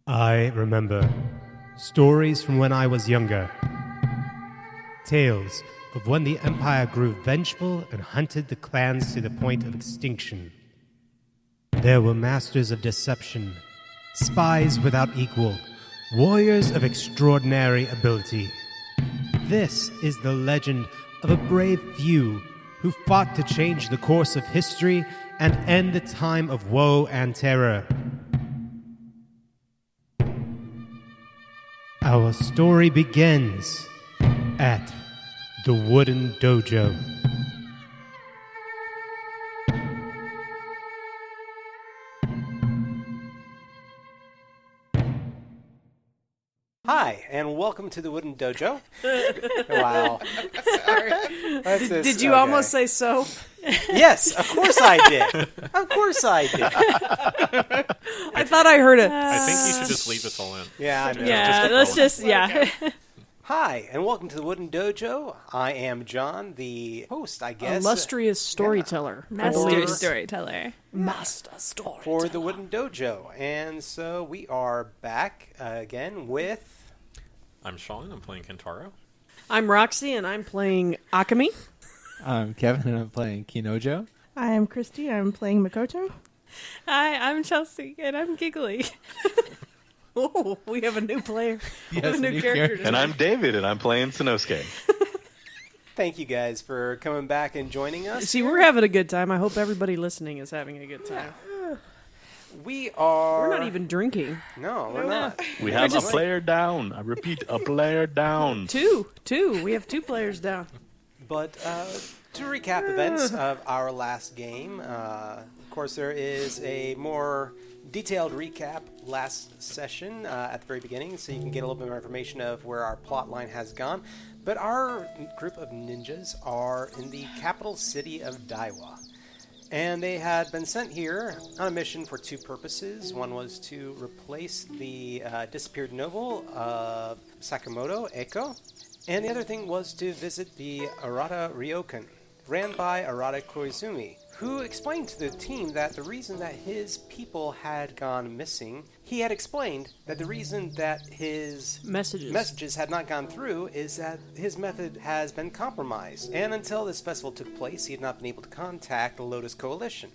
I remember stories from when I was younger. Tales of when the Empire grew vengeful and hunted the clans to the point of extinction. There were masters of deception, spies without equal, warriors of extraordinary ability. This is the legend of a brave few who fought to change the course of history and end the time of woe and terror. Our story begins at the Wooden Dojo. Hi, and welcome to the Wooden Dojo. Wow. Sorry. Did you almost say so? Yes, of course I did. Of course I did. I thought I heard it. I think you should just leave this all in. Yeah, I know. Hi, and welcome to the Wooden Dojo. I am John, the host, I guess. Illustrious storyteller. Master storyteller. Master storyteller. For the Wooden Dojo. And so we are back again with... I'm Sean, I'm playing Kentaro. I'm Roxy, and I'm playing Akemi. I'm Kevin, and I'm playing Kinnojo. I am Cristi, I'm playing Makoto. Hi, I'm Chelsey, and I'm Giggly. Oh, we have a new player. Yes, a new character. And I'm David, and I'm playing Sannosuke. Thank you guys for coming back and joining us. See, we're having a good time. I hope everybody listening is having a good time. We are... We're not even drinking. No, we're not. We have a player down. I repeat, a player down. Two. We have 2 players down. But to recap events of our last game, of course there is a more detailed recap last session at the very beginning, so you can get a little bit more information of where our plot line has gone. But our group of ninjas are in the capital city of Daiwa. And they had been sent here on a mission for 2 purposes. One was to replace the disappeared noble of Sakamoto, Eiko. And the other thing was to visit the Arata Ryokan, ran by Arata Koizumi, who explained to the team that the reason that his people had gone missing, he had explained that the reason that his messages had not gone through is that his method has been compromised. And until this festival took place, he had not been able to contact the Lotus Coalition.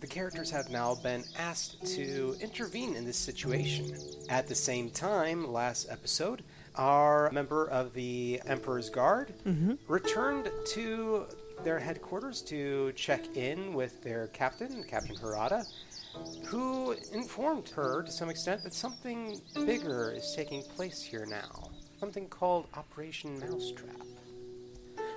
The characters have now been asked to intervene in this situation. At the same time, last episode, our member of the Emperor's Guard returned to their headquarters to check in with their captain, Captain Harada, who informed her to some extent that something bigger is taking place here now. Something called Operation Mousetrap.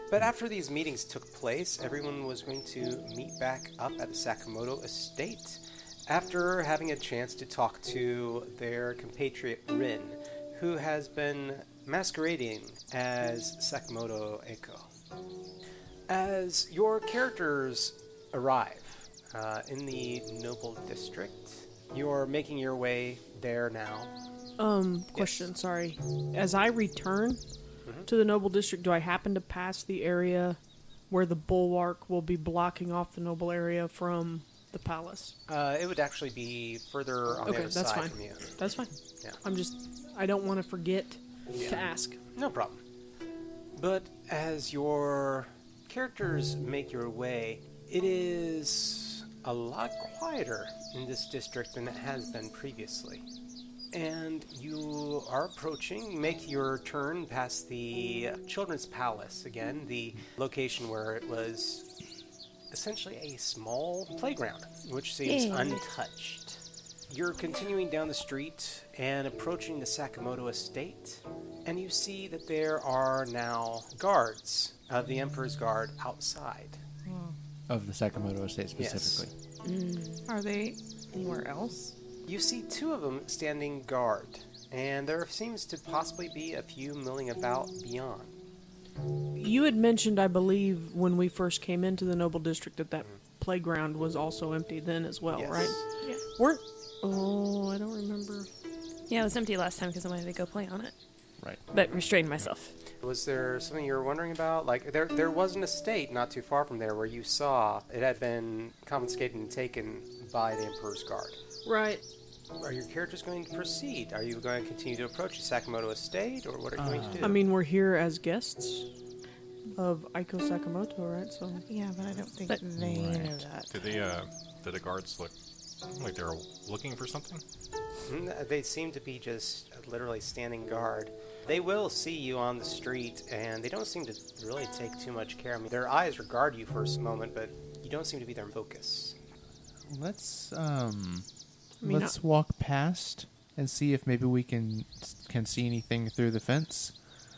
But after these meetings took place, everyone was going to meet back up at the Sakamoto estate after having a chance to talk to their compatriot Rin, who has been masquerading as Sakamoto Eiko. As your characters arrive in the Noble District, you're making your way there now. Question, sorry. As I return to the Noble District, do I happen to pass the area where the bulwark will be blocking off the Noble area from the palace? It would actually be further on the other side from you. That's fine. Yeah. I don't want to forget to ask. No problem. But as your characters make your way, it is a lot quieter in this district than it has been previously. And you are approaching, make your turn past the Children's Palace again, the location where it was essentially a small playground, which seems untouched. You're continuing down the street and approaching the Sakamoto estate, and you see that there are now guards of the Emperor's Guard outside. Of the Sakamoto estate specifically. Yes. Are they anywhere else? You see 2 of them standing guard, and there seems to possibly be a few milling about beyond. You had mentioned, I believe, when we first came into the Noble District that playground was also empty then as well, Yes. right? Yeah. I don't remember. Yeah, it was empty last time because I wanted to go play on it. Right. But restrained myself. Was there something you were wondering about? Like, there was an estate not too far from there where you saw it had been confiscated and taken by the Emperor's Guard. Right. are your characters going to proceed? Are you going to continue to approach the Sakamoto estate, or what are you going to do? I mean, we're here as guests of Aiko Sakamoto, right? So Yeah, but I don't think But- they know that. Did the guards look like they were looking for something? They seem to be just literally standing guard. They will see you on the street, and they don't seem to really take too much care. I mean, their eyes regard you for a moment, but you don't seem to be their focus. Let's mean, let's walk past and see if maybe we can see anything through the fence.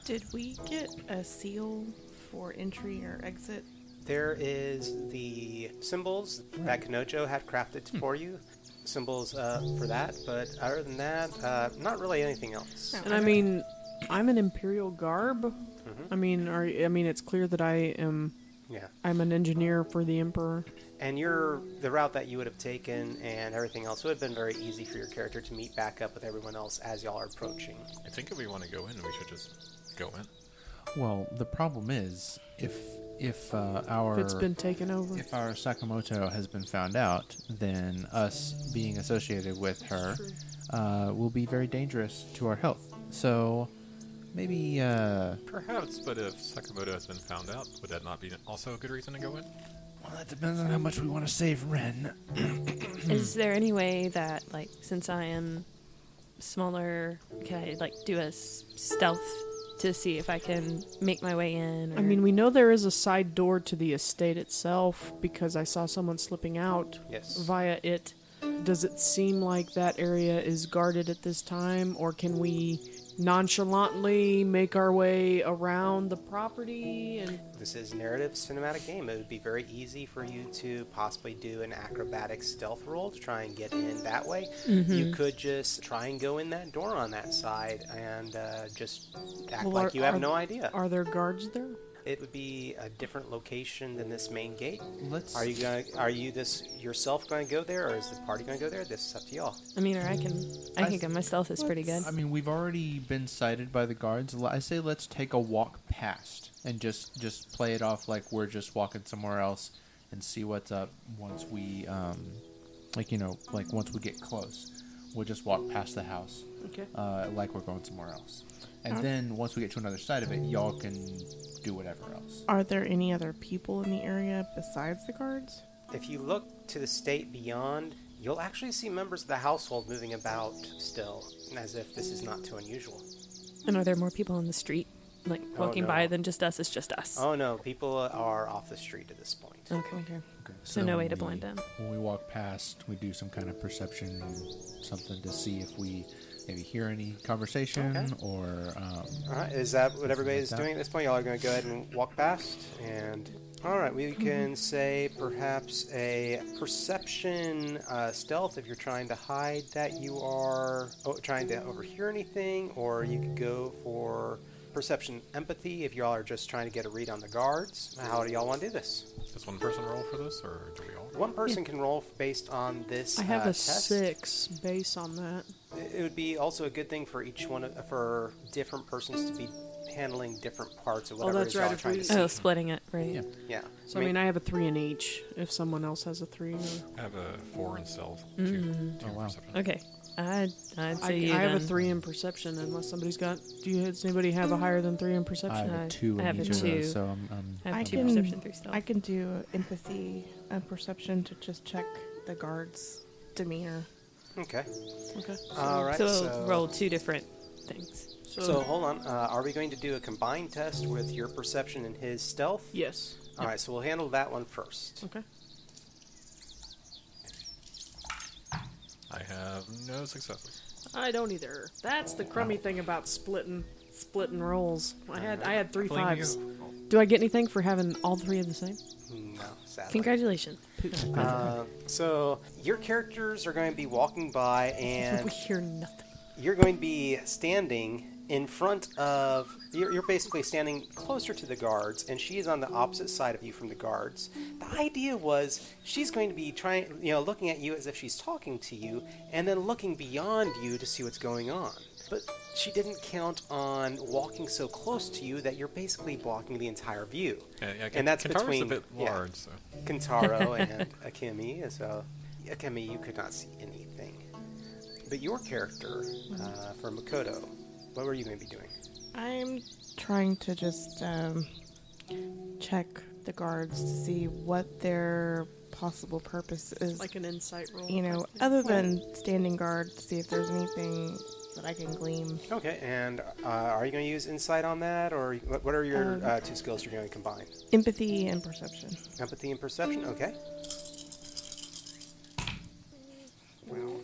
Did we get a seal for entry or exit? There is the symbols that Kinnojo had crafted for you. Symbols for that, but other than that, not really anything else. and I mean, I'm an Imperial garb. I mean, it's clear that I'm Yeah. an engineer for the Emperor. And the route that you would have taken and everything else would have been very easy for your character to meet back up with everyone else as y'all are approaching. I think if we want to go in, we should just go in. Well, the problem is if If it's been taken over. if our Sakamoto has been found out, then us being associated with her will be very dangerous to our health. So maybe Perhaps, but if Sakamoto has been found out, would that not be also a good reason to go in? well, that depends on how much we want to save Ren. Is there any way that, like, since I am smaller, can I, like, do a stealth to see if I can make my way in? Or... I mean, we know there is a side door to the estate itself because I saw someone slipping out Yes. via it. Does it seem like that area is guarded at this time, or can we nonchalantly make our way around the property? And This is narrative cinematic game. It would be very easy for you to possibly do an acrobatic stealth roll to try and get in that way. You could just try and go in that door on that side and just act Well, like you have no idea. Are there guards there? It would be a different location than this main gate. Let's. Are you this yourself going to go there, or is the party going to go there? This is up to y'all. I mean, or I can my stealth is pretty good. I mean, we've already been sighted by the guards. I say let's take a walk past and just play it off like we're just walking somewhere else and see what's up once we once we get close. We'll just walk past the house Okay. like we're going somewhere else. And then once we get to another side of it, y'all can do whatever else. Are there any other people in the area besides the guards? If you look to the state beyond, you'll actually see members of the household moving about still, as if this is not too unusual. And are there more people on the street, like walking no. by than just us? It's just us. Oh no, people are off the street at this point. Okay. Okay. So no way to when blend in. When we walk past, we do some kind of perception, something to see if we maybe hear any conversation or. Alright, is that what everybody's like that. doing at this point? Y'all are going to go ahead and walk past? And alright, we can say perhaps a perception stealth if you're trying to hide that you are trying to overhear anything, or you could go for perception empathy if y'all are just trying to get a read on the guards. How do y'all want to do this? Does one person roll for this, or do we all? One person can roll based on this I have a test. 6 base on that. It would be also a good thing for each one for different persons to be handling different parts of whatever that's it is y'all right, are if trying we- to see. Oh, splitting it, right? Yeah. Yeah. So I mean, I have a 3 in each. If someone else has a 3, or... I have a 4 in stealth, 2 Oh, wow. perception. Okay. I'd I say you have a then. 3 in perception, unless somebody's got. Does anybody have a higher than 3 in I perception? have I- a 2 I in have a each of 2. those, so I have I 2 can- perception, 3 stealth. I can do empathy and perception to just check the guards' demeanor. Okay. Okay. All right. So roll 2 different things. So hold on. Are we going to do a combined test with your perception and his stealth? Yes. All right. So we'll handle that one first. Okay. I have no successes. I don't either. That's the crummy thing about splitting rolls. I had 3 Blame 5s. Do I get anything for having all 3 of the same? No, sadly. Congratulations. So your characters are going to be walking by, and We hear nothing. you're going to be standing in front of. You're basically standing closer to the guards, and she is on the opposite side of you from the guards. The idea was she's going to be looking at you as if she's talking to you, and then looking beyond you to see what's going on. But she didn't count on walking so close to you that you're basically blocking the entire view. Yeah, And that's Kentaro's between a bit large, so. Kentaro and Akemi. So Akemi, you could not see anything. But your character, for Makoto, what were you going to be doing? I'm trying to just check the guards to see what their possible purpose is. Like an insight roll. You know, other than standing guard, to see if there's anything that I can glean. Okay, and are you going to use insight on that, or what are your 2 skills you're going to combine? Empathy and perception. Empathy and perception, okay. Well,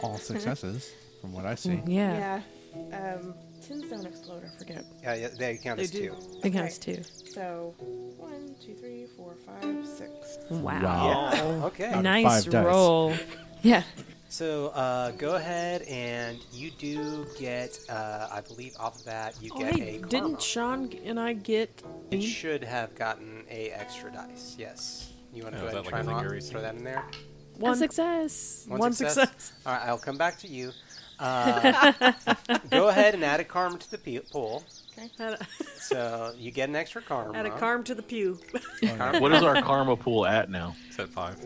All successes, from what I see. Yeah. yeah. Tins don't explode, I forget. Yeah, they count They as do. 2. It counts too. So, 1, 2, 3, 4, 5, 6. Wow. Yeah, okay. Out of Nice 5 dice. roll. Yeah. So go ahead and you do get, I believe off of that, you Oh, get hey, a karma. didn't Sean and I get... It should have gotten a extra dice, yes. You want to Oh, go is ahead and that try like a and Zingari throw that in there? One success. One success. All right, I'll come back to you. Go ahead and add a karma to the pool. So you get an extra karma. Add a karma to the pew. What is our karma pool at now? It's at 5.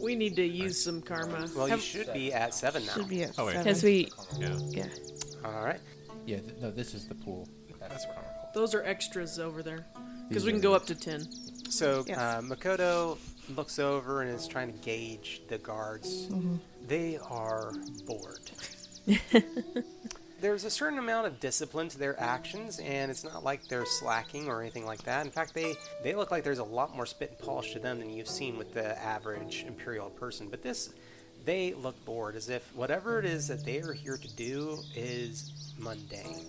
We need to use some karma. Well, you should be at 7 now. Should be at Oh, wait. 7. Because we, Yeah. yeah. All right. Yeah, no, this is the pool. That's what Those are extras over there. Because These we can are- go up to 10. So Yes. Makoto looks over and is trying to gauge the guards. They are bored. There's a certain amount of discipline to their actions, and it's not like they're slacking or anything like that. In fact, they look like there's a lot more spit and polish to them than you've seen with the average Imperial person. But they look bored, as if whatever it is that they are here to do is mundane.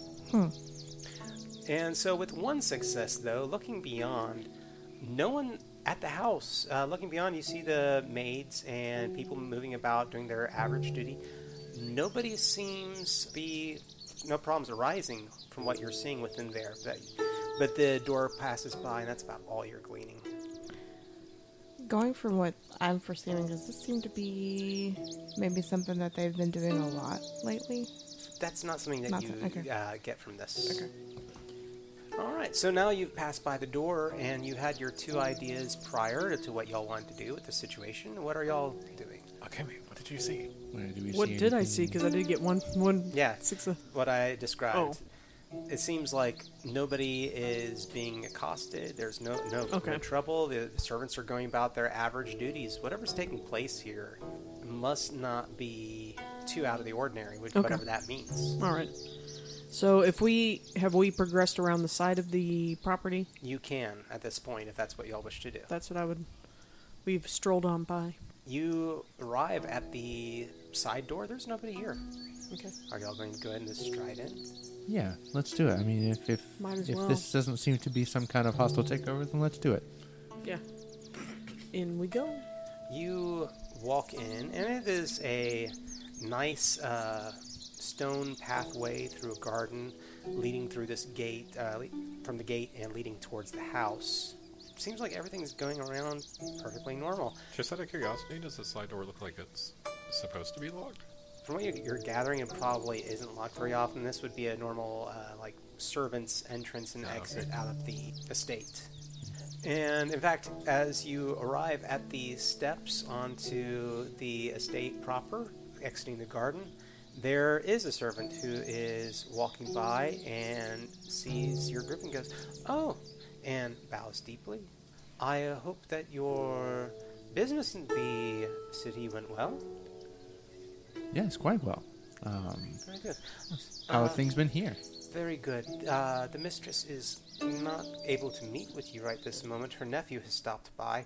And so with 1 success, though, looking beyond, no one at the house. Looking beyond, you see the maids and people moving about doing their average duty. Nobody seems to be, no problems arising from what you're seeing within there. But the door passes by, and that's about all you're gleaning. Going from what I'm perceiving, does this seem to be maybe something that they've been doing a lot lately? That's not something that you okay. get from this. Okay. All right, so now you've passed by the door, and you had your 2 ideas prior to what y'all wanted to do with the situation. What are y'all doing? Akemi, what did you see? What did I see? Because I did get one Yeah, success. what I described. Oh. It seems like nobody is being accosted. There's no Okay. trouble. The servants are going about their average duties. Whatever's taking place here must not be too out of the ordinary, whatever that means. All right. So have we progressed around the side of the property? You can at this point if that's what y'all wish to do. That's what we've strolled on by. You arrive at the side door. There's nobody here. Okay. Are y'all going to go ahead and just stride in? Yeah, let's do it. I mean, if Might as if well. this doesn't seem to be some kind of hostile takeover, then let's do it. Yeah. In we go. You walk in, and it is a nice stone pathway through a garden leading through this gate, from the gate and leading towards the house. Seems like everything's going around perfectly normal. Just out of curiosity, does the side door look like it's supposed to be locked? From what you're gathering, it probably isn't locked very often. This would be a normal, servant's entrance and exit out of the estate. And in fact, as you arrive at the steps onto the estate proper, exiting the garden, there is a servant who is walking by and sees your group and goes, "Oh," and bows deeply. "I hope that your business in the city went well." Yes, quite well. Very good. How have things been here? Very good. The mistress is not able to meet with you right this moment. Her nephew has stopped by.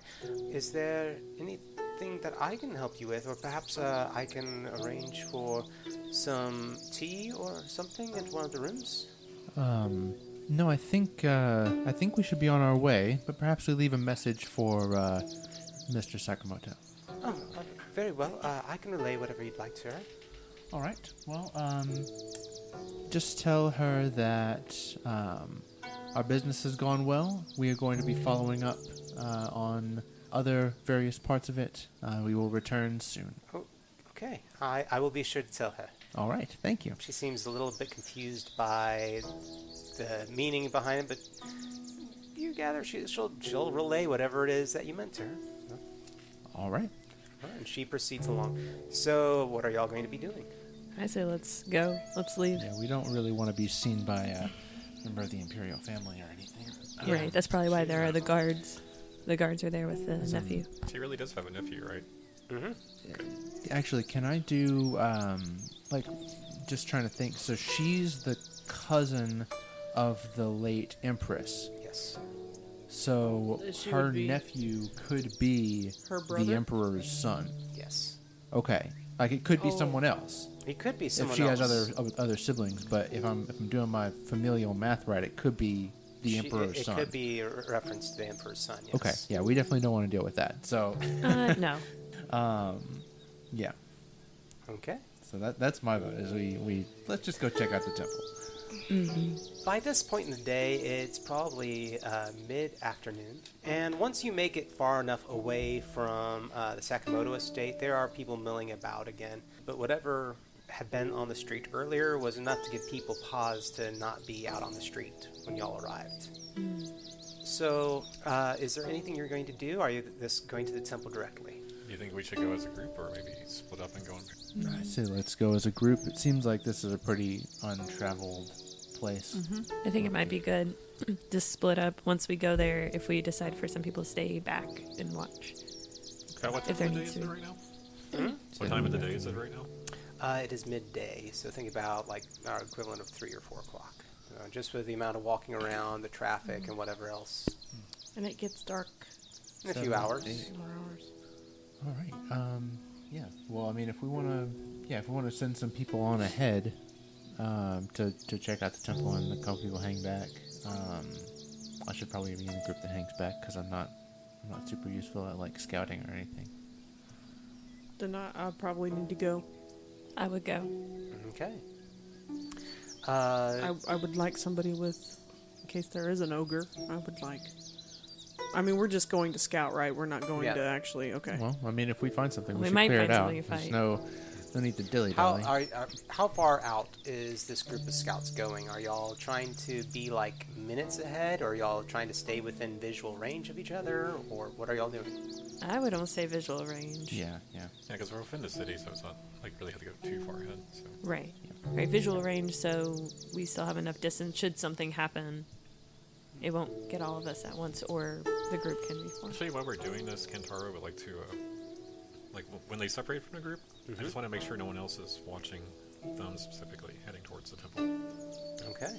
Is there anything that I can help you with? Or perhaps I can arrange for some tea or something in one of the rooms? No, I think we should be on our way, but perhaps we leave a message for Mr. Sakamoto. Oh, very well. I can relay whatever you'd like to her. All right. Well, just tell her that our business has gone well. We are going to be following up on other various parts of it. We will return soon. Oh, okay. I will be sure to tell her. All right. Thank you. She seems a little bit confused by the meaning behind it, but you gather she'll relay whatever it is that you meant to her. All right. All right. and she proceeds along. So, what are y'all going to be doing? I say let's go. Let's leave. Yeah, we don't really want to be seen by a member of the Imperial family or anything. Right, that's probably why there are the guards. The guards are there with the nephew. She really does have a nephew, right? Mm-hmm. Actually, can I do, just trying to think. So she's the cousin of the late Empress. Yes. So She her would be nephew could be her the brother? Emperor's son. Yes. Okay. Like, it could be Oh. someone else. He could be If someone she else. has other siblings, but if I'm doing my familial math right, it could be the Emperor's it son. could be a reference to the Emperor's son, yes. Okay, yeah, we definitely don't want to deal with that. So, No. yeah. Okay. So that's my vote. Is we let's just go check out the temple. By this point in the day, it's probably mid-afternoon. And once you make it far enough away from the Sakamoto estate, there are people milling about again. But whatever had been on the street earlier was enough to give people pause to not be out on the street when y'all arrived. So, is there anything you're going to do? Are you going to the temple directly? Do you think we should go as a group, or maybe split up and go in? I say let's go as a group. It seems like this is a pretty untraveled place. I think it might be good to split up once we go there if we decide for some people to stay back and watch. What If time there of the day needs is to it be. right now? What time of the day is it right now? It is midday, so think about like our equivalent of 3 or 4 o'clock. Just with the amount of walking around, the traffic, and whatever else. And it gets dark In a few 7, hours. 8. more hours. All right. Yeah. Well, I mean, if we want to send some people on ahead, to check out the temple and a couple people hang back. I should probably be in the group that hangs back because I'm not super useful at like scouting or anything. Then I probably need to go. I would go. Okay. I would like somebody with, in case there is an ogre, I would like. I mean, we're just going to scout, right? We're not going Yeah. to actually, okay. Well, I mean, if we find something, we We should might clear find it out. something to There's fight. no need to dilly-dally. How far out is this group of scouts going? Are y'all trying to be like minutes ahead, or are y'all trying to stay within visual range of each other, or what are y'all doing? I would almost say visual range. Yeah. Yeah, because we're within the city, so it's not like really have to go too far ahead. So. Right. Right, visual range, so we still have enough distance should something happen. It won't get all of us at once, or the group can reform. Actually, while we're doing this, Kentaro would like to, when they separate from the group, I just want to make sure no one else is watching them specifically heading towards the temple. Okay.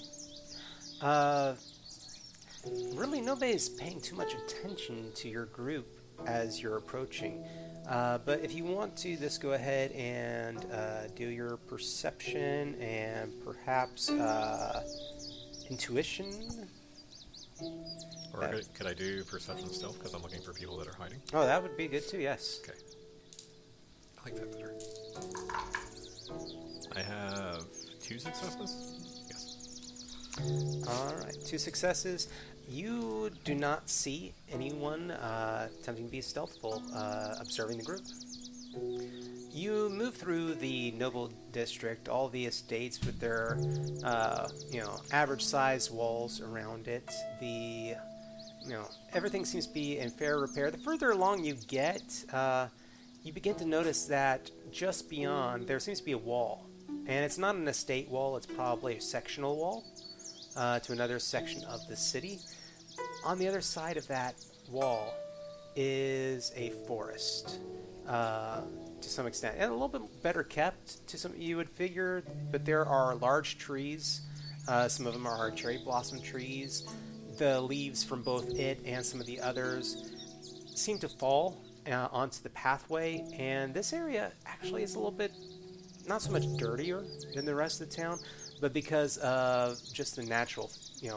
Really, nobody's paying too much attention to your group as you're approaching. But if you want to, just go ahead and do your perception and perhaps intuition. Or could I do perception stealth, because I'm looking for people that are hiding? Oh, that would be good too, yes. Okay. I like that better. I have 2 successes? Yes. Alright, 2 successes. You do not see anyone attempting to be stealthful observing the group. You move through the noble district, all the estates with their, average-sized walls around it. Everything seems to be in fair repair. The further along you get, you begin to notice that just beyond, there seems to be a wall. And it's not an estate wall, it's probably a sectional wall to another section of the city. On the other side of that wall is a forest, to some extent, and a little bit better kept to some, you would figure, but there are large trees. Some of them are cherry blossom trees. The leaves from both it and some of the others seem to fall onto the pathway, and this area actually is a little bit not so much dirtier than the rest of the town, but because of just the natural,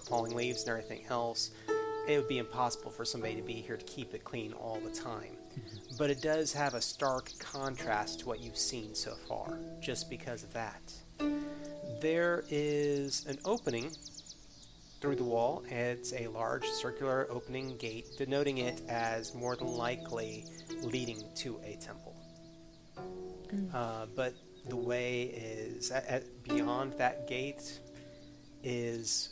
falling leaves and everything else, it would be impossible for somebody to be here to keep it clean all the time. But it does have a stark contrast to what you've seen so far, just because of that. There is an opening through the wall. It's a large circular opening gate, denoting it as more than likely leading to a temple. But the way is, beyond that gate, is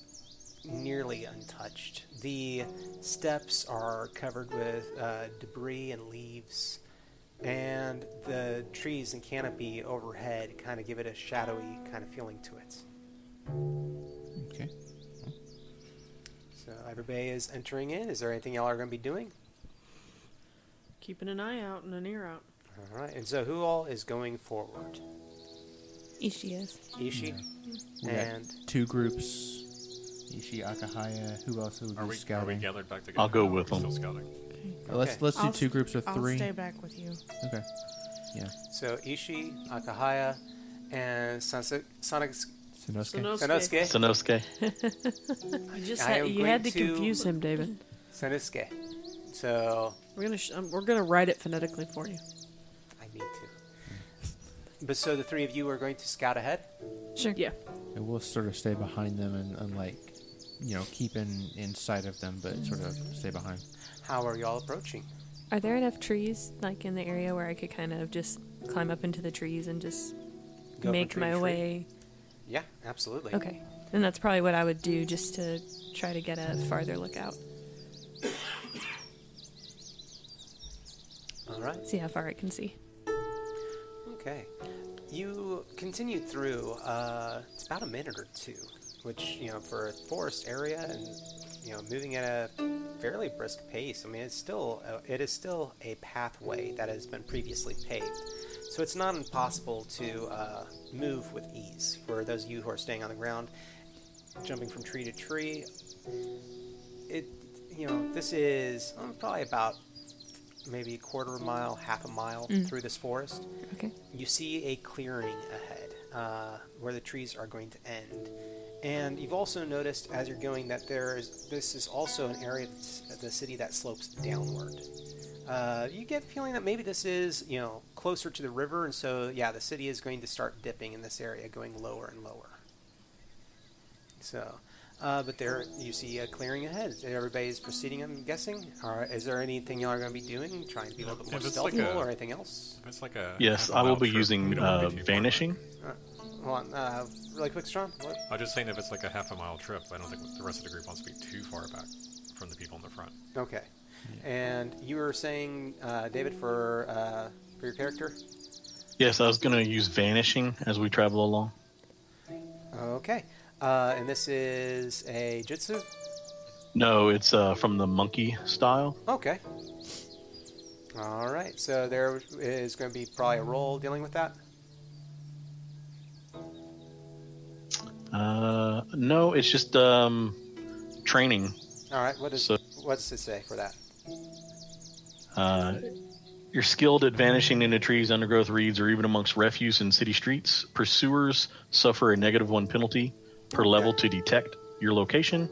nearly untouched. The steps are covered with debris and leaves. and the trees and canopy overhead kind of give it a shadowy kind of feeling to it. Okay. So everybody is entering in. Is there anything y'all are going to be doing? Keeping an eye out and an ear out. All right. And so who all is going forward? Ishi is. Ishi? We And got 2 groups. Ishi, Akahaya. Who else would Are be we scouting? gathered back together? I'll go now, or with are we them. Still scouting. Let's do I'll 2 groups of 3. I'll stay back with you. Okay. Yeah. so Ishi, Akahaya, and Sanosuke. Sanosuke. Sanosuke. Sanosuke. You just I am you had going to to- confuse him, David. Sanosuke. So We're gonna write it phonetically for you. I need to. But so the 3 of you are going to scout ahead? Sure. Yeah. And we'll sort of stay behind them and like, keep in sight of them, but sort of stay behind. How are y'all approaching? Are there enough trees, like, in the area where I could kind of just climb up into the trees and just Go from make tree my to tree? way? Yeah, absolutely. Okay. And that's probably what I would do, just to try to get a farther look out. All right. See how far I can see. Okay. You continue through. It's about a minute or 2, which for a forest area and moving at a fairly brisk pace. I mean, it is still a pathway that has been previously paved, so it's not impossible to move with ease. For those of you who are staying on the ground, jumping from tree to tree, this is probably about maybe a quarter of a mile, half a mile through this forest. Okay. You see a clearing ahead where the trees are going to end. And you've also noticed as you're going that this is also an area of the city that slopes downward. You get the feeling that maybe this is, closer to the river, and so, yeah, the city is going to start dipping in this area, going lower and lower. So, but there you see a clearing ahead. Everybody's proceeding, I'm guessing. Is there anything y'all are going to be doing? Trying to be a little bit more If it's stealthful like or anything else? If it's like a Yes, half a I will mile be trip, using we don't wanna be too far vanishing. Hold on, really quick, Strong. What? I was just saying if it's like a half a mile trip, I don't think the rest of the group wants to be too far back from the people in the front. Okay. And you were saying, David, for your character? Yes, I was going to use vanishing as we travel along. Okay. And this is a jutsu? No, it's from the monkey style. Okay. All right. So there is going to be probably a roll dealing with that? No, it's just training. All right. What's it say for that? You're skilled at vanishing into trees, undergrowth, reeds, or even amongst refuse in city streets. Pursuers suffer a -1 penalty per level to detect your location.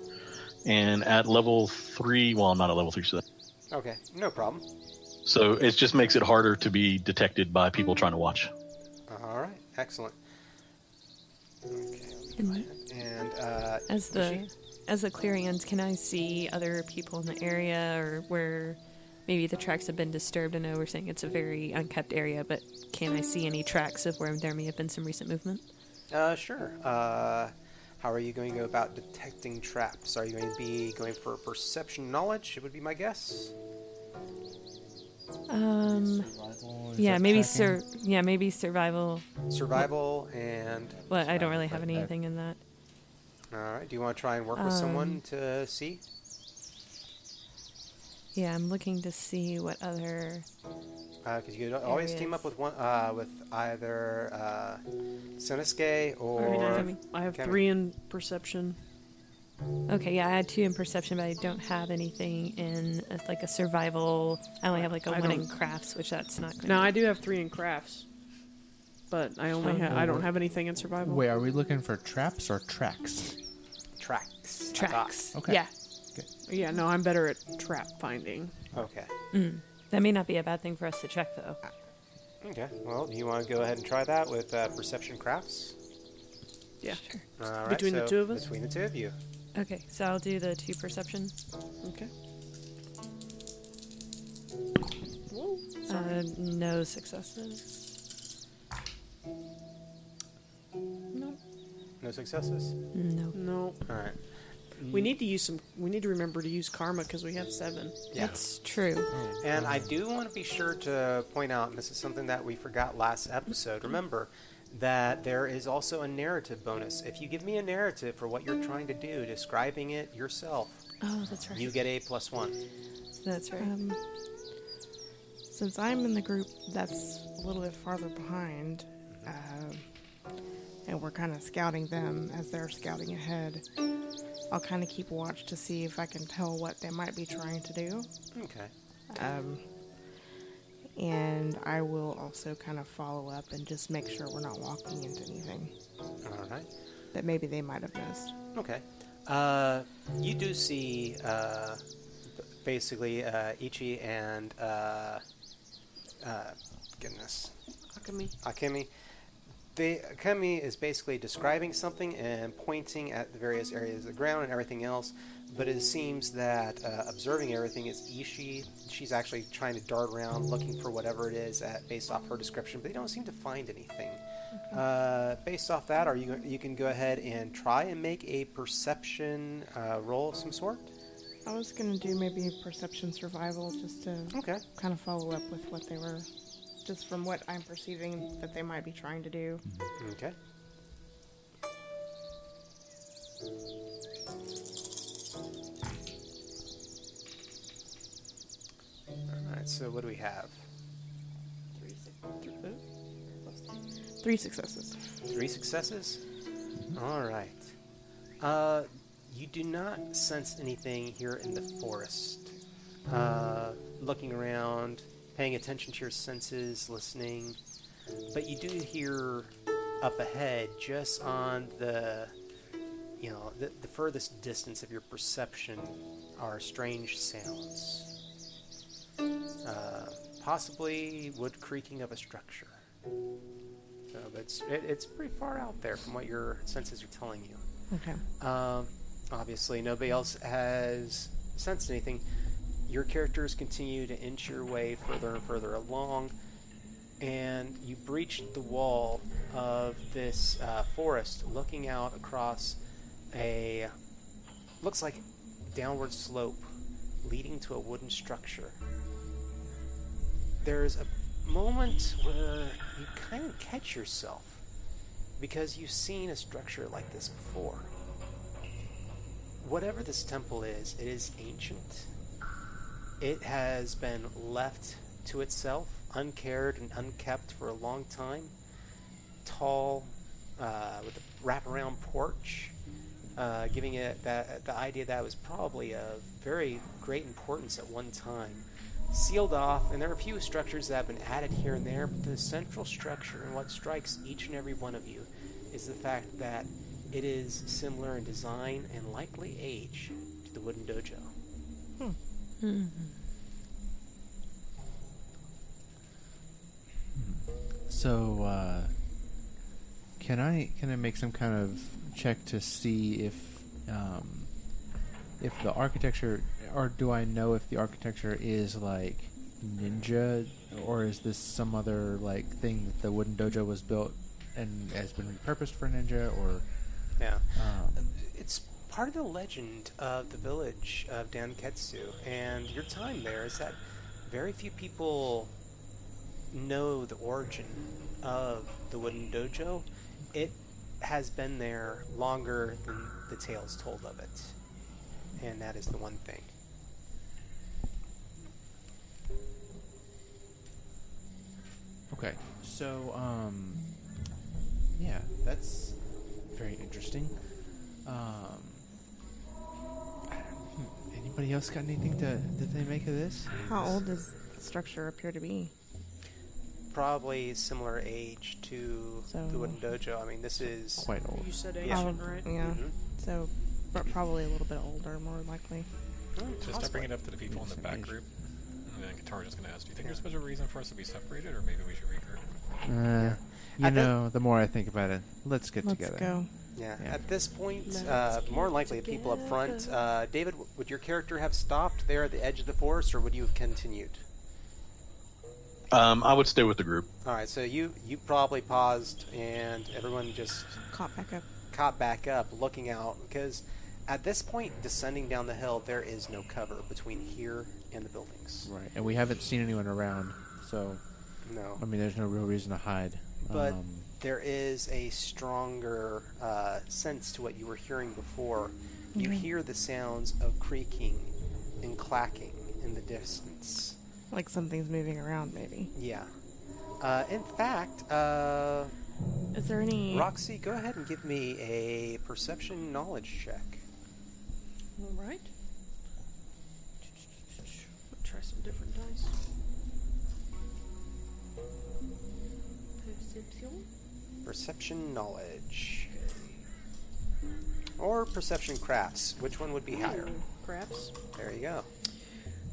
And at level 3, well, not at level 3, so Okay. No problem. so it just makes it harder to be detected by people trying to watch. All right. Excellent. Okay. And As the clearing ends, can I see other people in the area, or where maybe the tracks have been disturbed? I know we're saying it's a very unkept area, but can I see any tracks of where there may have been some recent movement? Sure. How are you going to go about detecting traps? Are you going to be going for perception knowledge? It would be my guess. Survival, Yeah, maybe tracking? maybe survival. Survival and... Well, I don't really have anything in that. All right. Do you want to try and work with someone to see? Yeah, I'm looking to see what other. Because you could always team up with one, with either Sanosuke or... I have Akemi. 3 in perception. Okay, yeah, I had 2 in perception, but I don't have anything in like a survival. I only have like a I 1 in don't- crafts, which that's not good. No, I do have 3 in crafts, but I don't have anything in survival. Wait, are we looking for traps or tracks? Tracks. I Tracks. Okay. Yeah. Yeah, no, I'm better at trap finding. thought. Okay. That may not be a bad thing for us to check, though. Okay. Well, do you want to go ahead and try that with perception crafts? Yeah. Sure. All right. Between the so 2 of us? Between the 2 of you. Okay, so I'll do the 2 perception. Okay. No successes. No. No successes? No. No. All right. We need to remember to use karma because we have 7. Yeah. That's true. And I do want to be sure to point out, and this is something that we forgot last episode, remember that there is also a narrative bonus. If you give me a narrative for what you're trying to do, describing it yourself, Oh, that's right. you get a +1. That's right. Since I'm in the group that's a little bit farther behind, and we're kind of scouting them as they're scouting ahead, I'll kind of keep watch to see if I can tell what they might be trying to do. Okay. And I will also kind of follow up and just make sure we're not walking into anything All right. that maybe they might have missed. Okay. You do see basically Ichi and Akemi. Akemi is basically describing something and pointing at the various areas of the ground and everything else, but it seems that observing everything is Ishi. She's actually trying to dart around looking for whatever it is based off her description, but they don't seem to find anything. Based off that, you can go ahead and try and make a perception roll of some sort. I was going to do maybe perception survival just to kind of follow up with what they were, just from what I'm perceiving that they might be trying to do. Okay. Alright, so what do we have? 3 successes. 3 successes? Alright. You do not sense anything here in the forest. Looking around, paying attention to your senses, listening. But you do hear up ahead, just on the furthest distance of your perception, are strange sounds. Possibly wood creaking of a structure. So it's pretty far out there from what your senses are telling you. Okay. Obviously, nobody else has sensed anything. Your characters continue to inch your way further and further along, and you breach the wall of this forest, looking out across a looks like downward slope leading to a wooden structure. There's a moment where you kind of catch yourself because you've seen a structure like this before. Whatever this temple is, it is ancient. It has been left to itself, uncared and unkept for a long time. Tall, with a wraparound porch, giving it the idea that it was probably of very great importance at one time. Sealed off, and there are a few structures that have been added here and there, but the central structure and what strikes each and every one of you is the fact that it is similar in design and likely age to the wooden dojo. So, can I make some kind of check to see if the architecture, or do I know if the architecture is like ninja, or is this some other like thing that the wooden dojo was built and has been repurposed for ninja, or? Yeah. It's part of the legend of the village of Danketsu, and your time there is that very few people know the origin of the wooden dojo. It has been there longer than the tales told of it, and that is the one thing. Okay, so yeah, that's very interesting. Anybody else got anything that they make of this? How old does the structure appear to be? Probably similar age to So- the wooden dojo. I mean, this is Quite old. You said Yeah. Asian, right? Yeah. Mhm. So, probably a little bit older, more likely. Just to bring it up to the people in the back group, and then Kentaro's just going to ask, do you think there's a special reason for us to be separated, or maybe we should regroup? You know, the more I think about it, let's get Let's together. go. Yeah. Yeah. At this point, Let's more get likely the people up front. together. David, would your character have stopped there at the edge of the forest, or would you have continued? I would stay with the group. All right, so you probably paused, and everyone just Caught back up. caught back up, looking out, because At this point, descending down the hill, there is no cover between here and the buildings. Right, and we haven't seen anyone around, so No. I mean, there's no real reason to hide. But there is a stronger sense to what you were hearing before. You hear the sounds of creaking and clacking in the distance. Like something's moving around, maybe. Yeah. In fact, Is there any... Roxy, go ahead and give me a perception knowledge check. All right. I'll try some different dice. Perception. Perception knowledge. Or perception crafts. Which one would be higher? Crafts. There you go.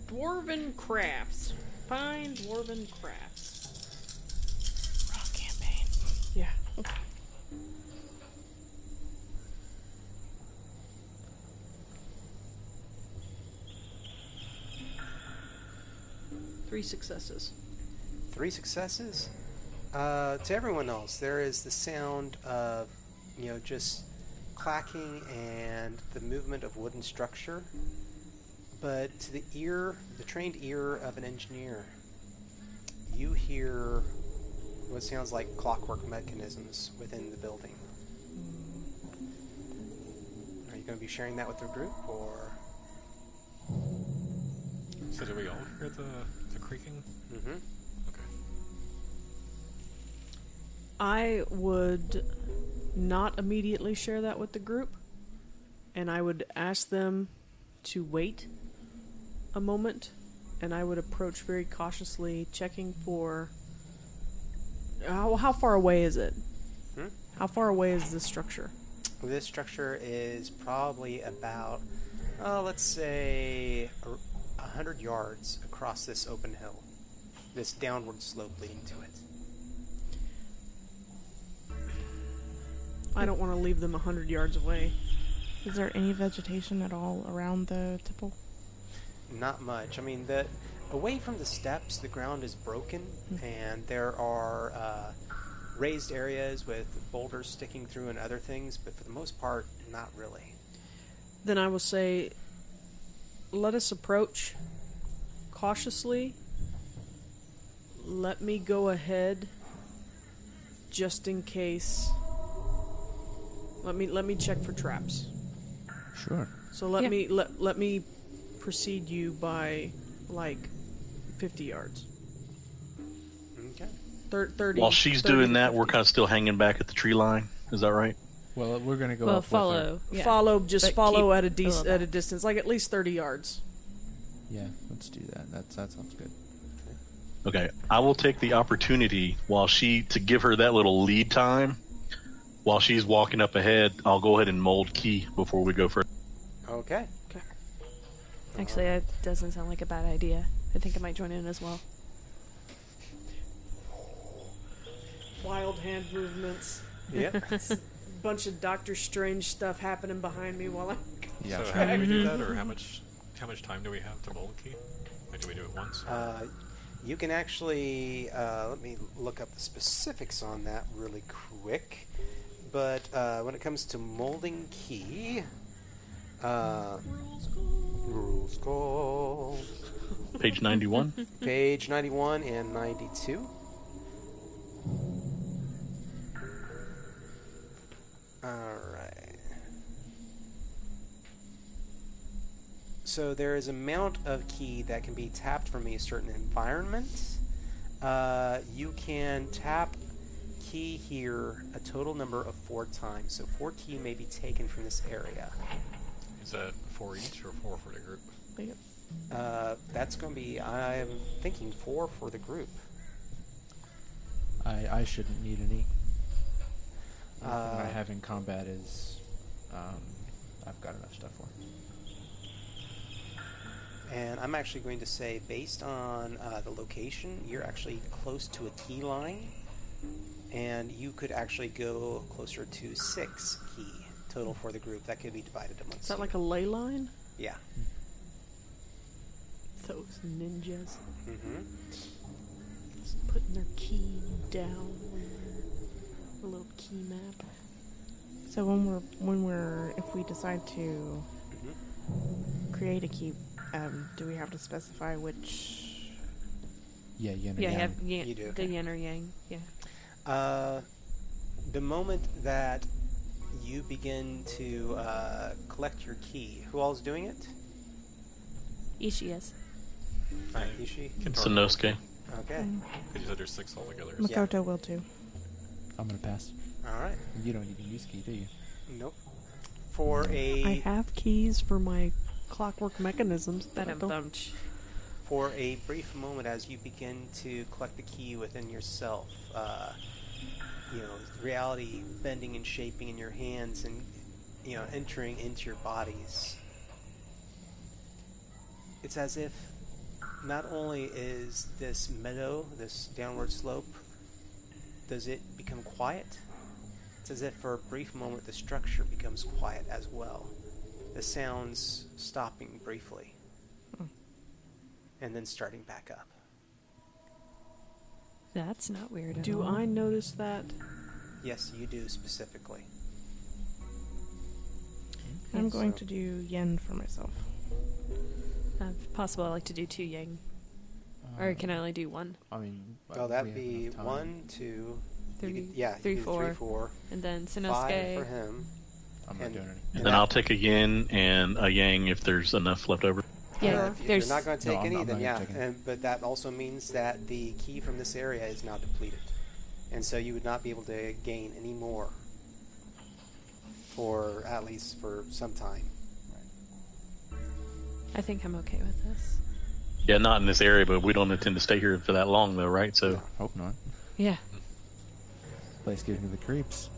Dwarven crafts. Fine dwarven crafts. Wrong campaign. Yeah. 3 successes. 3 successes. To everyone else, there is the sound of, just clacking and the movement of wooden structure. But to the ear, the trained ear of an engineer, you hear what sounds like clockwork mechanisms within the building. Are you going to be sharing that with the group, or? So do we all hear the creaking? Mm-hmm. Okay. I would not immediately share that with the group, and I would ask them to wait a moment, and I would approach very cautiously, checking for... How far away is it? How far away is this structure? This structure is probably about, let's say, 100 yards across this open hill. This downward slope leading to it. I don't want to leave them 100 yards away. Is there any vegetation at all around the temple? Not much. I mean, away from the steps, the ground is broken, and there are raised areas with boulders sticking through and other things, but for the most part, not really. Then I will say, let us approach cautiously. Let me go ahead, just in case. Let me check for traps. Sure. So let me precede you by like 50 yards. Okay. 30. While she's 30 doing to that, 50. we're kind of still hanging back at the tree line. Is that right? Well, we're going to go Well, up with her. follow. Yeah. Follow But follow keep at a a little at a back. distance, like at least 30 yards. Yeah, let's do that. That sounds good. Okay, I will take the opportunity to give her that little lead time. While she's walking up ahead, I'll go ahead and mold key before we go further. Okay. Actually, that doesn't sound like a bad idea. I think I might join in as well. Wild hand movements. Yep. Bunch of Doctor Strange stuff happening behind me while I'm... Yeah, So sure. how do we do that, or how much time do we have to mold key? Like, do we do it once? You can actually, let me look up the specifics on that really quick. But when it comes to molding key, rules call. Page 91. Page 91 and 92. Alright. So there is an amount of key that can be tapped from a certain environment. You can tap key here a total number of 4 times. So 4 key may be taken from this area. Is that 4 each or 4 for the group? That's going to be, I'm thinking 4 for the group. I shouldn't need any. Everything I have in combat is, I've got enough stuff for. And I'm actually going to say, based on the location, you're actually close to a key line, and you could actually go closer to 6 key total for the group. That could be divided amongst Is that you. like a ley line? Yeah. Those ninjas. Mm-hmm. Just putting their key down on a little key map. So if we decide to create a key, do we have to specify which? Yeah, yin or Yeah, yang. You do. The yin or yang. Yeah. The moment that you begin to collect your key, who all's doing it? Ishi is. Ishi? Sannosuke. Okay. Because you said there's 6 altogether. Makoto will too. I'm gonna pass. All right. You don't even use key, do you? Nope. For I have keys for my clockwork mechanisms. But I don't. Ba-dum-bum-ch. For a brief moment, as you begin to collect the key within yourself, reality bending and shaping in your hands and, entering into your bodies. It's as if not only is this meadow, this downward slope, does it become quiet? It's as if for a brief moment the structure becomes quiet as well. The sounds stopping briefly. And then starting back up. That's not weird at Do all. I notice that? Yes, you do specifically. I'm going to do yen for myself. If possible, I like to do 2 yang. Or can I only do 1? I mean, Oh, we that'd have be enough time. 1, 2, 3, you could, yeah, 3, you could do 4. 3, 4, And then 5 for Sannosuke. him. I'm not and- doing anything. And then I'll take a yin and a yang if there's enough left over. Yeah, If you're there's not going to No, take I'm any, not then gonna yeah. take any. But that also means that the key from this area is now depleted. And so you would not be able to gain any more. For at least for some time. I think I'm okay with this. Yeah, not in this area, but we don't intend to stay here for that long, though, right? So No. Hope not. Yeah. This place gives me the creeps.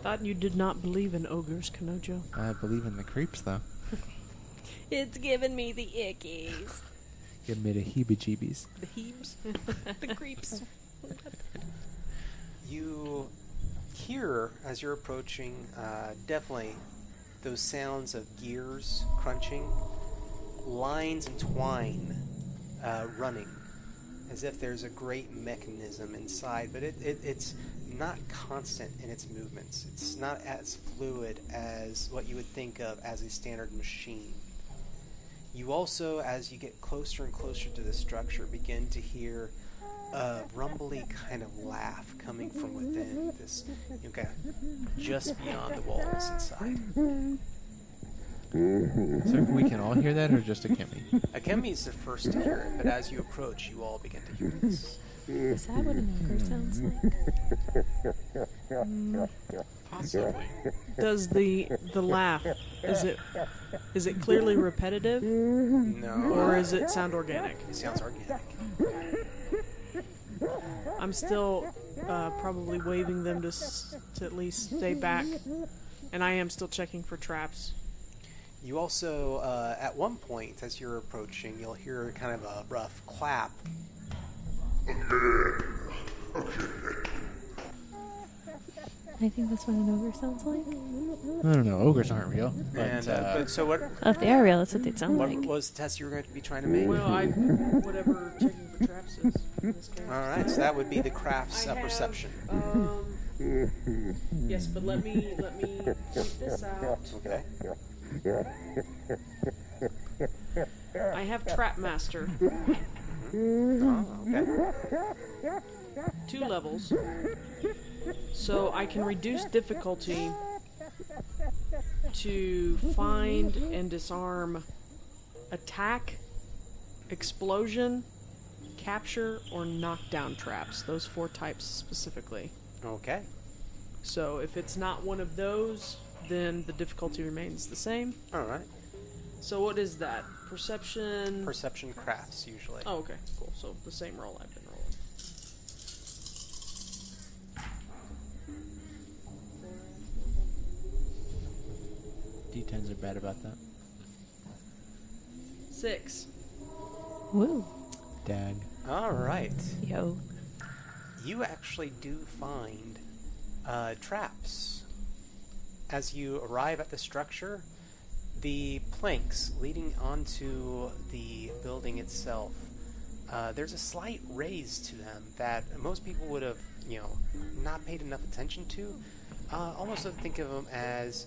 Thought you did not believe in ogres, Kinnojo. I believe in the creeps, though. It's giving me the ickies. Give me the heebie-jeebies. The heebs. The creeps. You hear, as you're approaching, definitely those sounds of gears crunching, lines and twine running, as if there's a great mechanism inside, but it's not constant in its movements. It's not as fluid as what you would think of as a standard machine. You also, as you get closer and closer to the structure, begin to hear a rumbly kind of laugh coming from within this, kind of just beyond the walls inside. So we can all hear that, or just Akemi? Akemi is the first to hear it, but as you approach, you all begin to hear this. Is that what an ogre sounds like? Possibly. Does the laugh, is it clearly repetitive, No. or is it sound organic? It sounds organic. I'm still probably waving them to at least stay back, and I am still checking for traps. You also, at one point, as you're approaching, you'll hear kind of a rough clap. I think that's what an ogre sounds like. I don't know. Ogres aren't real. But, And but so what? Oh, if they are real, that's what they'd sound What like. was the test you were going to be trying to make? Well, whatever checking for traps is in this case. All right, so that would be the crafts I have, perception. Yes, but let me keep this out. Okay. I have Trap Master, Oh, okay. 2 levels, so I can reduce difficulty to find and disarm attack, explosion, capture, or knockdown traps. Those 4 types specifically. Okay. So if it's not one of those, then the difficulty remains the same. All right. So what is that? Perception? Perception crafts usually. Oh, okay, cool. So the same roll I've been rolling. D10s are bad about that. 6. Woo. Dag. All right. Yo. You actually do find traps. As you arrive at the structure, the planks leading onto the building itself, there's a slight raise to them that most people would have, not paid enough attention to. Almost think of them as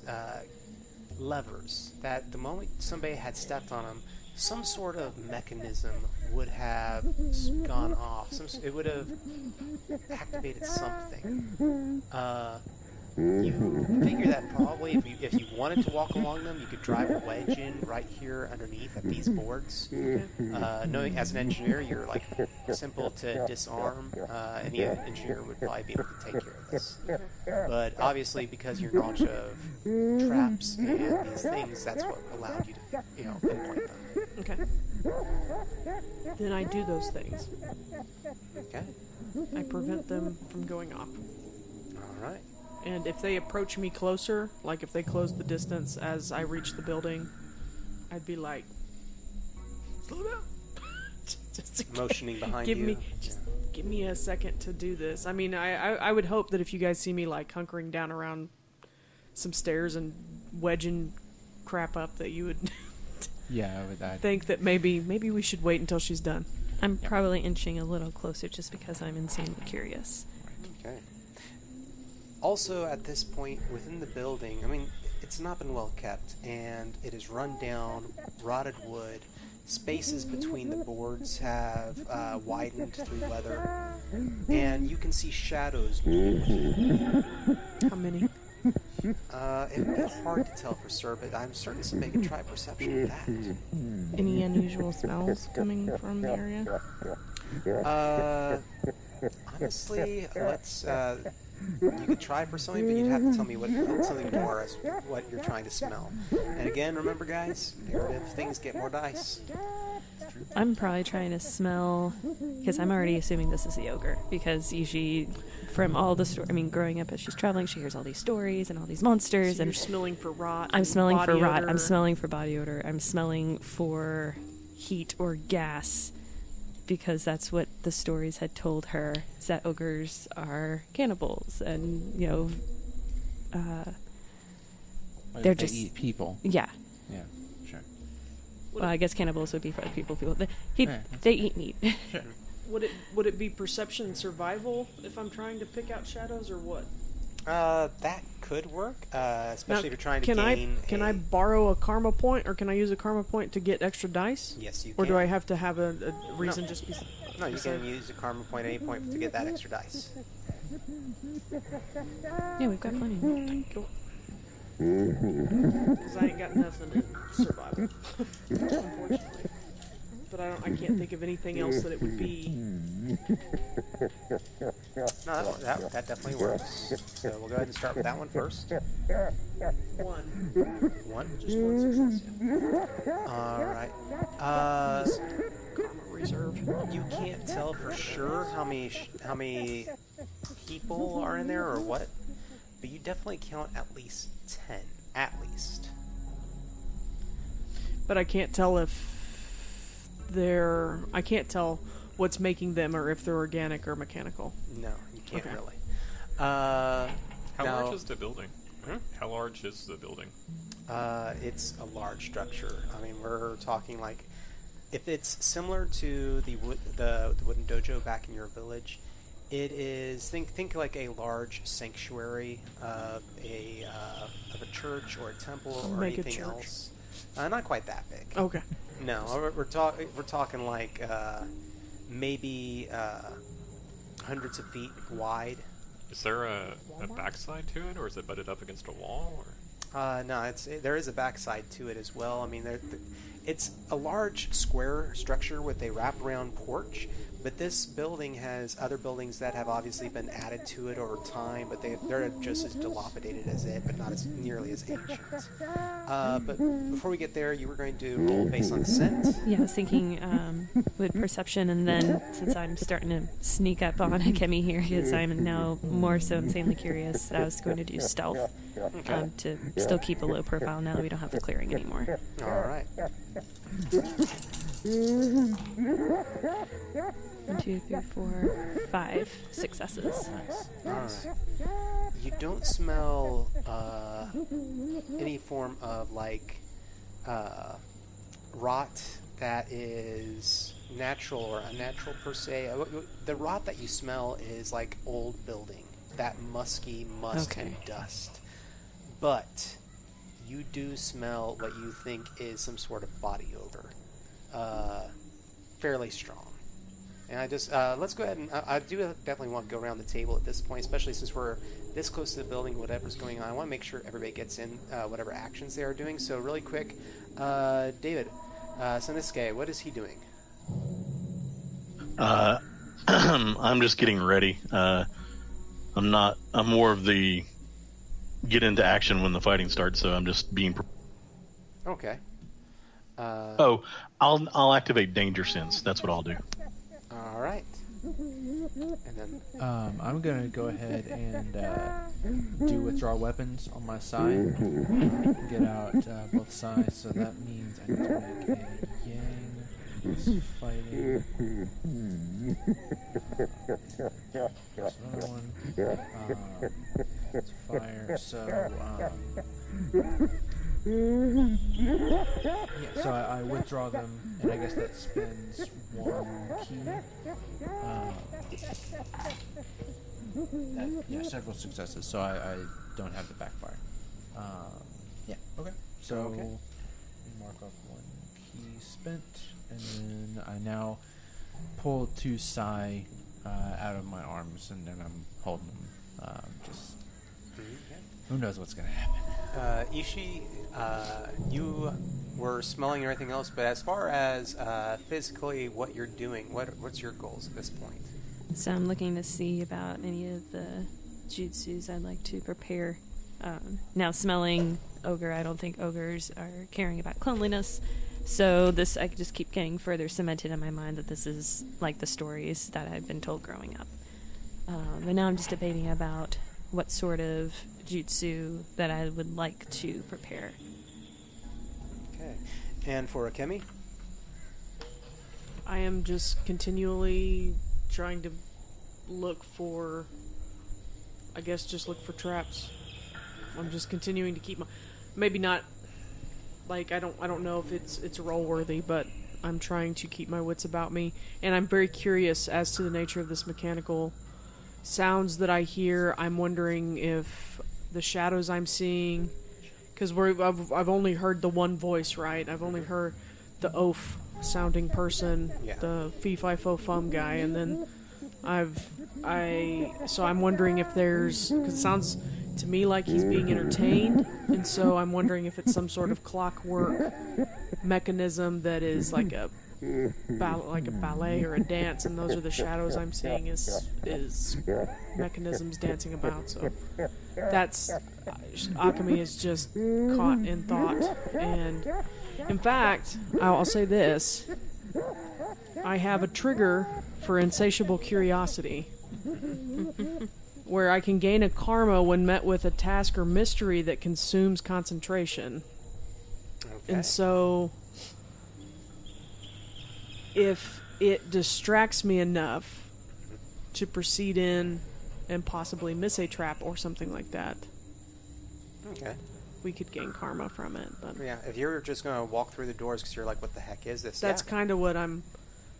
levers. That the moment somebody had stepped on them, some sort of mechanism would have gone off. It would have activated something. You figure that probably if you wanted to walk along them, you could drive a wedge in right here underneath at these boards. Knowing as an engineer, you're like simple to disarm. Any engineer would probably be able to take care of this. But obviously, because your knowledge of traps and these things, that's what allowed you to, pinpoint them. Okay. Then I do those things. Okay. I prevent them from going off. All right. And if they approach me closer, like if they close the distance as I reach the building, I'd be like, slow down. Just motioning behind give you. Give me a second to do this. I mean, I would hope that if you guys see me like hunkering down around some stairs and wedging crap up, that you would think that maybe we should wait until she's done. I'm probably inching a little closer just because I'm insanely curious. Okay. Also, at this point, within the building, I mean, it's not been well kept, and it is run down, rotted wood. Spaces between the boards have widened through weather, and you can see shadows move. How many? It would be hard to tell for sure, but I'm certain somebody could try perception with that. Any unusual smells coming from the area? Honestly, let's... you could try for something, but you'd have to tell me something more as what you're trying to smell. And again, remember, guys, narrative things get more dice. I'm probably trying to smell, because I'm already assuming this is the ogre, because usually from all the growing up as she's traveling, she hears all these stories and all these monsters. So and you're smelling for rot. I'm smelling for rot. Odor. I'm smelling for body odor. I'm smelling for heat or gas, because that's what the stories had told her, is that ogres are cannibals, and they're they just eat people. Yeah. Yeah, sure. Well, I guess cannibals would be for other people. They eat meat. Sure. Would it be perception and survival if I'm trying to pick out shadows, or what? That could work, especially if you're trying to gain. Can I borrow a karma point, or can I use a karma point to get extra dice? Yes, you Or can. do I have to have a reason just be? No, you can use a karma point at any point to get that extra dice. Yeah, we've got plenty. Cool. Because I ain't got nothing in survival, unfortunately. But I can't think of anything else that it would be. No, that definitely works. So we'll go ahead and start with that one first. One. Just one success. Yeah. All right. Karma reserve. You can't tell for sure how many people are in there or what, but you definitely count at least 10. At least. But I can't tell if I can't tell what's making them, or if they're organic or mechanical. No, you can't Okay. really. How large is the building? Hmm? How large is the building? It's a large structure. I mean, we're talking like, if it's similar to the wooden dojo back in your village, it is think like a large sanctuary of a church or a temple or Like a anything church. else. Not quite that big. Okay. No, we're talking like maybe hundreds of feet wide. Is there a backside to it, or is it butted up against a wall? Or? No, there is a backside to it as well. I mean, it's a large square structure with a wraparound porch, but this building has other buildings that have obviously been added to it over time, but they're just as dilapidated as it, but not as nearly as ancient. But before we get there, you were going to roll based on scent. Yeah, I was thinking with perception, and then since I'm starting to sneak up on Akemi here, because I'm now more so insanely curious, I was going to do stealth to still keep a low profile now that we don't have the clearing anymore. All right. 1, 2, 3, 4, 5 successes. All right. You don't smell any form of like rot that is natural or unnatural per se. The rot that you smell is like old building. that musky musk and dust. But you do smell what you think is some sort of body odor. Fairly strong. And I just, let's go ahead and, I do definitely want to go around the table at this point, especially since we're this close to the building, whatever's going on. I want to make sure everybody gets in whatever actions they are doing. So really quick, David, Sannosuke, what is he doing? I'm just getting ready. I'm more of the get into action when the fighting starts, so I'm just being... Okay. I'll activate Danger Sense. That's what I'll do. All right. And then I'm gonna go ahead and do withdraw weapons on my side. Get out both sides. So that means I need to make a yang. Who's fighting? There's another one. It's fire. So yeah, so I withdraw them, and I guess that spends one key. Several successes, so I don't have the backfire. Yeah, okay. So Okay. mark off one key spent, and then I now pull 2 Sai out of my arms, and then I'm holding them. Who knows what's going to happen. Ishi, you were smelling everything else, but as far as physically what you're doing, what's your goals at this point? So I'm looking to see about any of the jutsus I'd like to prepare. Now, smelling ogre, I don't think ogres are caring about cleanliness. So this, I could just keep getting further cemented in my mind that this is like the stories that I've been told growing up. But now I'm just debating about what sort of jutsu that I would like to prepare. Okay. And for Akemi? I am just continually trying to look for, I guess, just look for traps. I'm just continuing to keep my, maybe not, like, I don't know if it's role worthy, but I'm trying to keep my wits about me, and I'm very curious as to the nature of this mechanical sounds that I hear. I'm wondering if the shadows I'm seeing, because I've only heard the one voice, right? I've only heard the oaf sounding person, the fee-fi-fo-fum guy, and then so I'm wondering if there's, because it sounds to me like he's being entertained, and so I'm wondering if it's some sort of clockwork mechanism that is like a ballet or a dance, and those are the shadows I'm seeing is mechanisms dancing about. So that's Akemi is just caught in thought, and in fact, I'll say this: I have a trigger for insatiable curiosity, where I can gain a karma when met with a task or mystery that consumes concentration. Okay. And so, if it distracts me enough to proceed in and possibly miss a trap or something like that, okay, we could gain karma from it. But yeah, if you're just going to walk through the doors because you're like, what the heck is this? That's kind of what I'm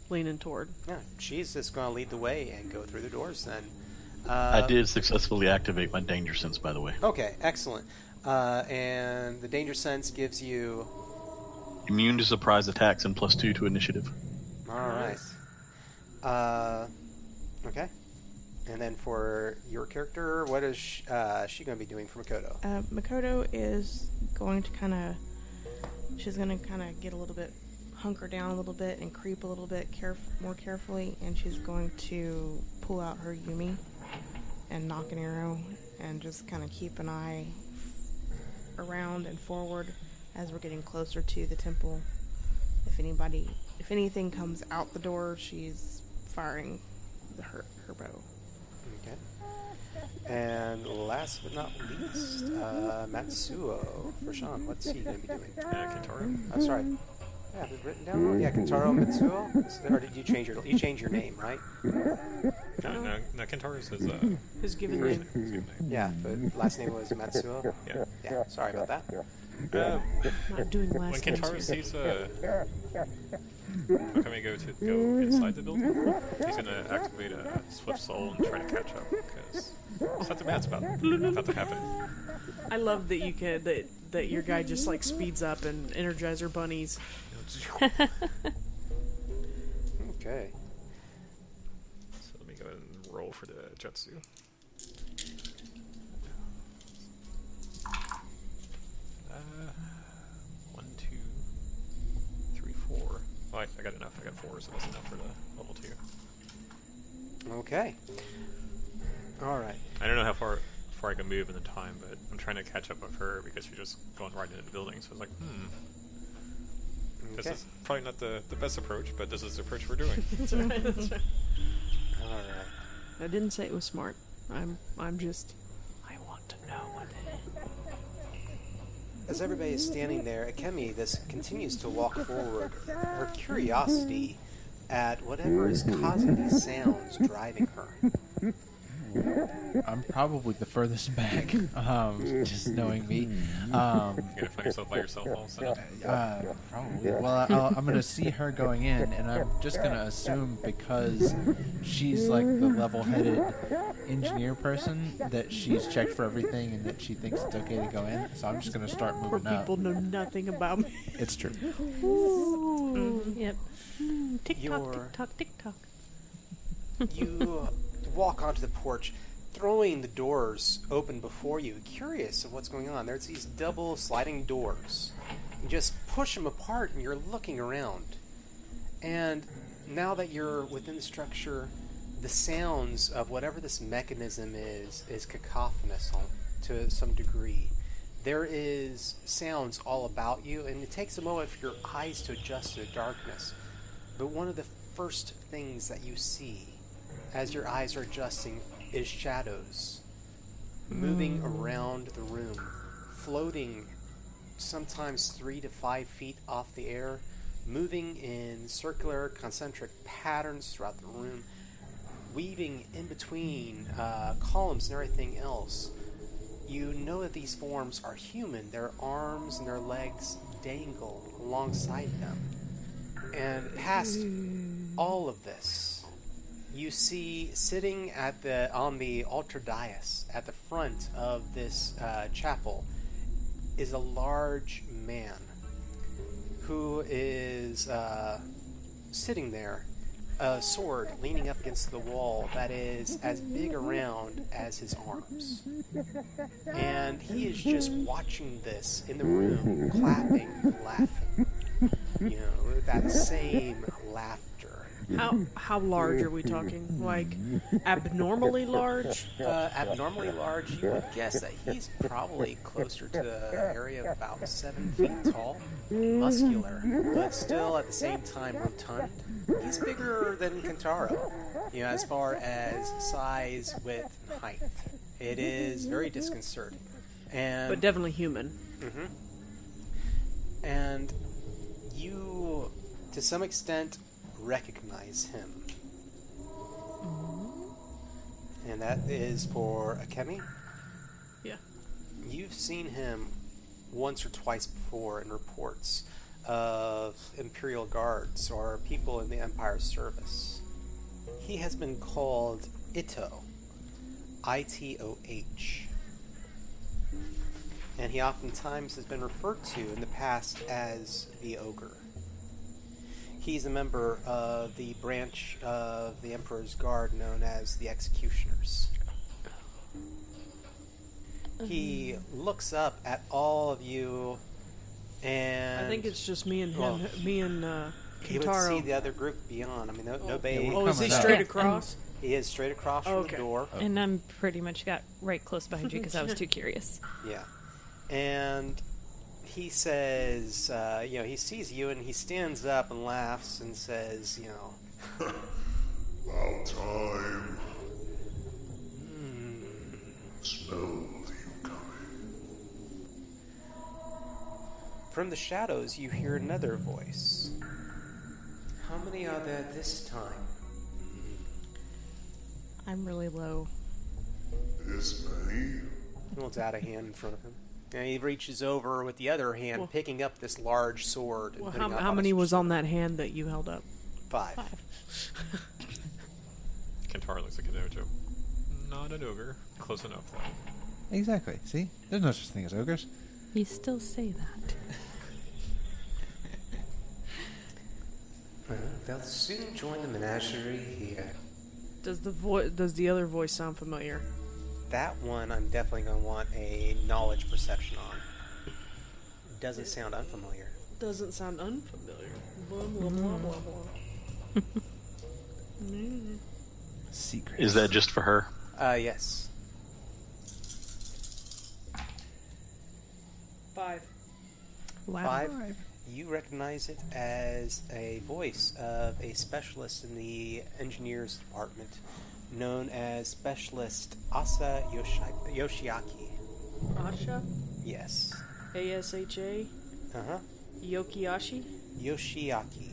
leaning toward. Yeah, she's just going to lead the way and go through the doors then. I did successfully activate my Danger Sense, by the way. Okay, excellent. And the Danger Sense gives you... Immune to surprise attacks and +2 to initiative. All right. Okay. And then for your character, what is she going to be doing for Makoto? Makoto is going to she's going to get a little bit, hunker down a little bit and creep a little bit more carefully, and she's going to pull out her Yumi and knock an arrow and just kind of keep an eye around and forward as we're getting closer to the temple. If anything comes out the door, she's firing her bow. Okay. And last but not least, Matsuo. For Sean, what's he going to be doing? Kentaro. I'm sorry. Yeah, is it written down wrong? Yeah, Kentaro Matsuo? Or did you change your name, right? No, Kentaro's his given name. Yeah, but last name was Matsuo? Yeah. Yeah, sorry about that. Not doing When last Kentaro names. sees Akemi go inside the building, he's gonna activate a Swift Soul and try to catch up because something bad's about to happen. I love that you can that your guy just like speeds up and Energizer bunnies. Okay. So let me go ahead and roll for the jutsu. 1, 2, 3, 4. Oh, I got enough. I got 4, so that's enough for the level 2. Okay. All right. I don't know how far I can move in the time, but I'm trying to catch up with her because she's just going right into the building. So I was like, This is probably not the best approach, but this is the approach we're doing. That's right. That's right. All right. I didn't say it was smart. I'm just. I want to know what it is. As everybody is standing there, Akemi this continues to walk forward, her curiosity at whatever is causing these sounds driving her. I'm probably the furthest back, just knowing me. You're gonna find yourself by yourself all of a sudden. Probably. Well, I'm going to see her going in, and I'm just going to assume because she's like the level-headed engineer person that she's checked for everything and that she thinks it's okay to go in. So I'm just going to start Poor moving up. people know nothing about me. It's true. Yep. Tick tock, Your- tick tock, tick tock. You walk onto the porch, throwing the doors open before you, curious of what's going on. There's these double sliding doors. You just push them apart and you're looking around. And now that you're within the structure, the sounds of whatever this mechanism is cacophonous to some degree. There is sounds all about you, and it takes a moment for your eyes to adjust to the darkness. But one of the first things that you see as your eyes are adjusting is shadows moving around the room, floating sometimes 3 to 5 feet off the air, moving in circular concentric patterns throughout the room, weaving in between columns and everything else. You know that these forms are human. Their arms and their legs dangle alongside them. And past all of this, you see sitting on the altar dais at the front of this chapel is a large man who is sitting there, a sword leaning up against the wall that is as big around as his arms. And he is just watching this in the room, clapping and laughing. You know, with that same laughter. How large are we talking? Like abnormally large? Abnormally large, you would guess that he's probably closer to the area of about 7 feet tall, muscular, but still at the same time rotund. He's bigger than Kentaro, you know, as far as size, width, and height. It is very disconcerting. And But definitely human. and you, to some extent, recognize him. And that is for Akemi. Yeah. You've seen him once or twice before in reports of Imperial guards or people in the Empire's service. He has been called Ito, I-T-O-H. And he oftentimes has been referred to in the past as the Ogre. He's a member of the branch of the Emperor's Guard known as the Executioners. He looks up at all of you, and I think it's just me and him. Well, Me and he would see Kentaro. the other group beyond. I mean, nobody. Oh, is he coming up. straight across? He is straight across from Okay. the door. And I'm pretty much got right close behind you because I was too curious. Yeah. And he says, you know, he sees you and he stands up and laughs and says, you know, About time. Smell you coming. From the shadows you hear another voice. How many are there this time? I'm really low. This many? He holds out a hand in front of him. And he reaches over with the other hand, Well- picking up this large sword. And Well, putting it how on many his was on shoulder. that hand that you held up? 5. Kentaro looks like Kinnojo. Not an ogre. Close enough, though. Exactly. See? There's no such thing as ogres. You still say that. They'll soon join the menagerie here. Does the other voice sound familiar? That one I'm definitely going to want a knowledge perception on. Doesn't sound unfamiliar. Doesn't sound unfamiliar. Blah, blah, blah, blah, blah. Secret. Is that just for her? Yes. 5. Wow. 5. You recognize it as a voice of a specialist in the engineers department known as Specialist Asa Yoshiaki. Asha? Yes. ASHA? Uh-huh. Yokiashi? Yoshiaki.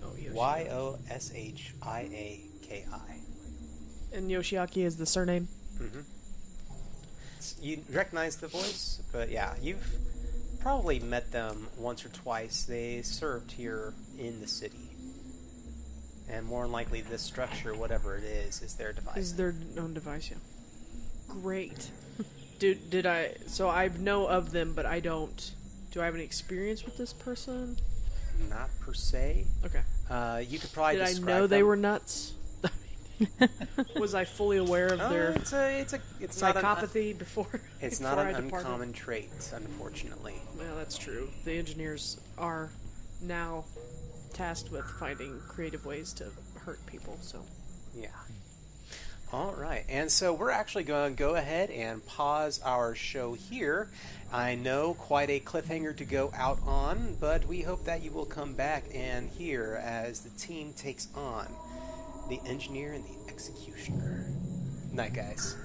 Oh, Yoshiaki. Yoshiaki. And Yoshiaki is the surname? Mm-hmm. You recognize the voice, but yeah, you've probably met them once or twice. They served here in the city. And more than likely, this structure, whatever it is their device. Is their own device, yeah. Great. Did I... So I know of them, but I don't... Do I have any experience with this person? Not per se. Okay. You could probably Did I describe know they them. were nuts? Was I fully aware of their it's not an psychopathy before? it's before not I an departed? uncommon trait, unfortunately. Well, that's true. The engineers are now tasked with finding creative ways to hurt people, so... Yeah. All right, and so we're actually going to go ahead and pause our show here. I know quite a cliffhanger to go out on, but we hope that you will come back and hear as the team takes on the engineer and the executioner. Night, guys.